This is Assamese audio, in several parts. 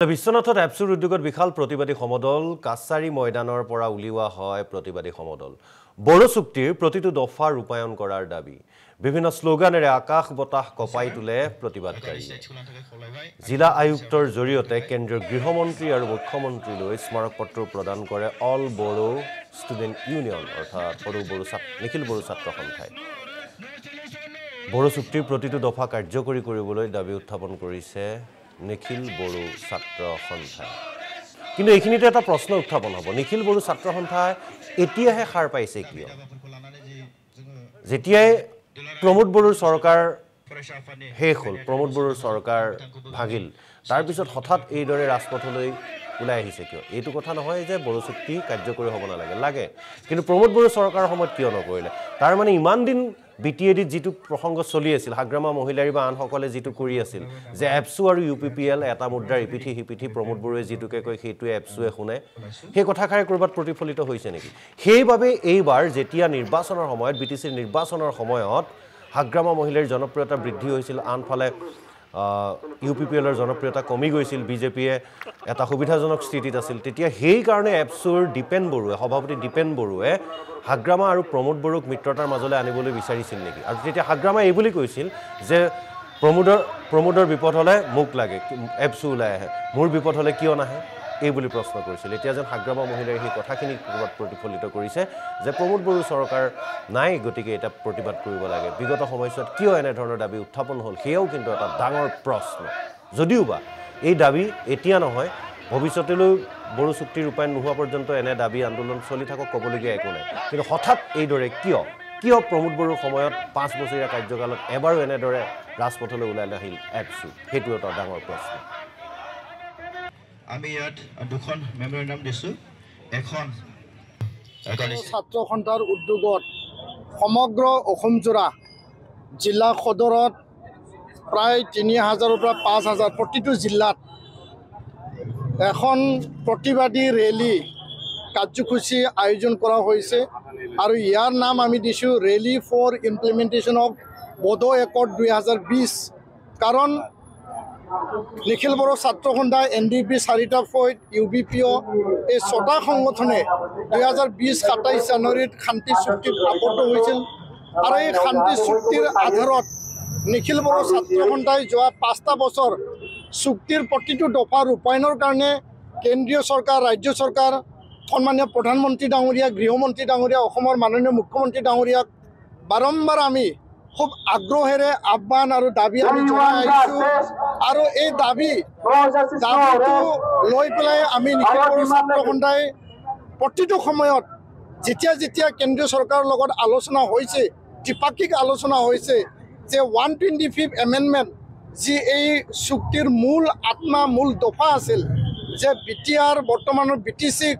বিশ্বনাথত এপছুৰ উদ্যোগত বিশাল প্ৰতিবাদী সমদল কাছাৰী ময়দানৰ পৰা উলিওৱা হয় প্ৰতিবাদী সমদল বড়ো চুক্তিৰ প্ৰতিটো দফা ৰূপায়ণ কৰাৰ দাবী বিভিন্ন স্লোগানেৰে আকাশ বতাহ কপাই তুলে প্ৰতিবাদকাৰী জিলা আয়ুক্তৰ জৰিয়তে কেন্দ্ৰীয় গৃহমন্ত্ৰী আৰু মুখ্যমন্ত্ৰীলৈ স্মাৰক পত্ৰ প্ৰদান কৰে অল বড়ো ষ্টুডেণ্ট ইউনিয়ন অৰ্থাৎ নিখিল বড়ো ছাত্ৰ সন্থাই বড়ো চুক্তিৰ প্ৰতিটো দফা কাৰ্যকৰী কৰিবলৈ দাবী উত্থাপন কৰিছে নিখিল বড়ো ছাত্ৰ সন্থা কিন্তু এইখিনিতে এটা প্ৰশ্ন উত্থাপন হ'ব নিখিল বড়ো ছাত্ৰ সন্থাই এতিয়াহে সাৰ পাইছে কিয় যেতিয়াই প্ৰমোদ বড়োৰ চৰকাৰ শেষ হ'ল প্ৰমোদ বড়োৰ চৰকাৰ ভাগিল তাৰ পিছত হঠাৎ এইদৰে ৰাজপথলৈ ওলাই আহিছে কিয় এইটো কথা নহয় যে বড়ো চুক্তি কাৰ্যকৰী হ'ব নালাগে কিন্তু প্ৰমোদ বড়োৰ চৰকাৰৰ সময়ত কিয় নকৰিলে তাৰ মানে ইমান দিন বিটিএডিত যেটো প্ৰসংগ চলি আছিল হাগ্ৰামা মহিলাৰী বা আনসকলে যেটো কৰি আছিল যে এপছু আৰু ইউপিপিএল এটা মুদ্ৰাৰ ইপিঠি প্ৰমোদ বড়োৱে যেটোকে কয় সেইটোৱে এপছুৱে শুনে সেই কথাষাৰে কৰবাত প্ৰতিফলিত হৈছে নেকি সেইবাবে এইবাৰ যেতিয়া নিৰ্বাচনৰ সময়ত বিটিচিৰ নিৰ্বাচনৰ সময়ত হাগ্ৰামা মহিলাৰ জনপ্ৰিয়তা বৃদ্ধি হৈছিল আনফালে ইউপিপিএলৰ জনপ্ৰিয়তা কমি গৈছিল বিজেপিয়ে এটা সুবিধাজনক স্থিতিত আছিল তেতিয়া সেই কাৰণে এপছুৰ দীপেন বড়োৱে সভাপতি দীপেন বড়োৱে হাগ্ৰামা আৰু প্ৰমোদ বড়োক মিত্ৰতাৰ মাজলৈ আনিবলৈ বিচাৰিছিল নেকি আৰু তেতিয়া হাগ্ৰামা এই বুলি কৈছিল যে প্ৰমোদৰ বিপদ হ'লে মোক লাগে এপছু ওলাই আহে মোৰ বিপদ হ'লে কিয় নাহে এই বুলি প্ৰশ্ন কৰিছিল এতিয়া যেন হাগ্ৰামা মহিলাৰ সেই কথাখিনি ক'ৰবাত প্ৰতিফলিত কৰিছে যে প্ৰমোদ বড়োৰ চৰকাৰ নাই গতিকে এটা প্ৰতিবাদ কৰিব লাগে বিগত সময়ছোৱাত কিয় এনেধৰণৰ দাবী উত্থাপন হ'ল সেয়াও কিন্তু এটা ডাঙৰ প্ৰশ্ন যদিওবা এই দাবী এতিয়া নহয় ভৱিষ্যতলৈ বড়ো চুক্তি ৰূপায়ণ নোহোৱা পৰ্যন্ত এনে দাবী আন্দোলন চলি থাকক ক'বলগীয়া একো নাই কিন্তু হঠাৎ এইদৰে কিয় প্ৰমোদ বড়োৰ সময়ত 5 বছৰীয়া কাৰ্যকালত এবাৰো এনেদৰে ৰাজপথলৈ ওলাই নাহিল এপছু সেইটো এটা ডাঙৰ প্ৰশ্ন আমি ইয়াত দুখন মেমৰেণ্ডাম দিছো এখন ছাত্ৰ সন্থাৰ উদ্যোগত সমগ্ৰ অসমজোৰা জিলা সদৰত প্ৰায় 3000ৰ পৰা 5000 প্ৰতিটো জিলাত এখন প্ৰতিবাদী ৰেলী কাৰ্যসূচী আয়োজন কৰা হৈছে আৰু ইয়াৰ নাম আমি দিছো rally for implementation of Bodo accord 2020 কাৰণ নিখিল বড়ো ছাত্ৰ সন্থা এনডিপি 4টা ফৈদ ইউবিপিঅ এই 6টা সংগঠনে 2020 27 জানুৱাৰীত শান্তি চুক্তিত আবদ্ধ হৈছিল আৰু এই শান্তি চুক্তিৰ আধাৰত নিখিল বড়ো ছাত্ৰ সন্থাই যোৱা 5টা বছৰ চুক্তিৰ প্ৰতিটো দফা ৰূপায়ণৰ কাৰণে কেন্দ্ৰীয় চৰকাৰ ৰাজ্য চৰকাৰ সন্মানীয় প্ৰধানমন্ত্ৰী ডাঙৰীয়া গৃহমন্ত্ৰী ডাঙৰীয়া অসমৰ মাননীয় মুখ্যমন্ত্ৰী ডাঙৰীয়াক বাৰম্বাৰ আমি খুব আগ্ৰহেৰে আহ্বান আৰু দাবী আমি জনাই আহিছোঁ আৰু এই দাবীটো লৈ পেলাই আমি নিখিল বড়ো ছাত্ৰ সন্থাই প্ৰতিটো সময়ত যেতিয়া কেন্দ্ৰীয় চৰকাৰৰ লগত আলোচনা হৈছে দ্বিপাক্ষিক আলোচনা হৈছে যে 125th এমেণ্ডমেণ্ট যি এই চুক্তিৰ মূল আত্মা মূল দফা আছিল যে বিটিআৰ বৰ্তমানৰ বিটিচিক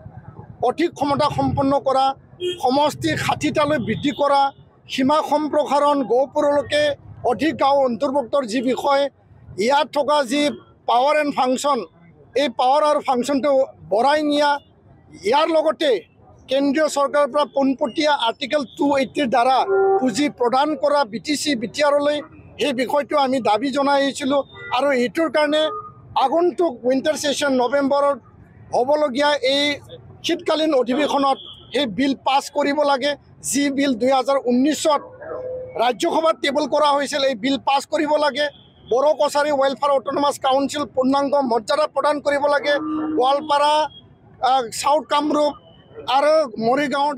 অধিক ক্ষমতা সম্পন্ন কৰা সমষ্টি 60টালৈ বৃদ্ধি কৰা সীমা সম্প্ৰসাৰণ গহপুৰলৈকে অধিক গাঁও অন্তৰ্ভুক্তৰ যি বিষয় ইয়াত থকা যি পাৱাৰ এণ্ড ফাংচন এই পাৱাৰ আৰু ফাংচনটো বঢ়াই নিয়া ইয়াৰ লগতে কেন্দ্ৰীয় চৰকাৰৰ পৰা পোনপটীয়া আৰ্টিকেল 280ৰ দ্বাৰা পুঁজি প্ৰদান কৰা বিটিচি বিটিআৰলৈ সেই বিষয়টো আমি দাবী জনাই আহিছিলোঁ আৰু এইটোৰ কাৰণে আগন্তুক উইণ্টাৰ ছেশ্যন নৱেম্বৰত হ'বলগীয়া এই শীতকালীন অধিৱেশনত সেই বিল পাছ কৰিব লাগে যি বিল 2019ত ৰাজ্যসভাত টেবল কৰা হৈছিল এই বিল পাছ কৰিব লাগে Bodo Kachari welfare autonomous council পূৰ্ণাংগ মৰ্যাদা প্ৰদান কৰিব লাগে গোৱালপাৰা চাউথ কামৰূপ আৰু মৰিগাঁৱত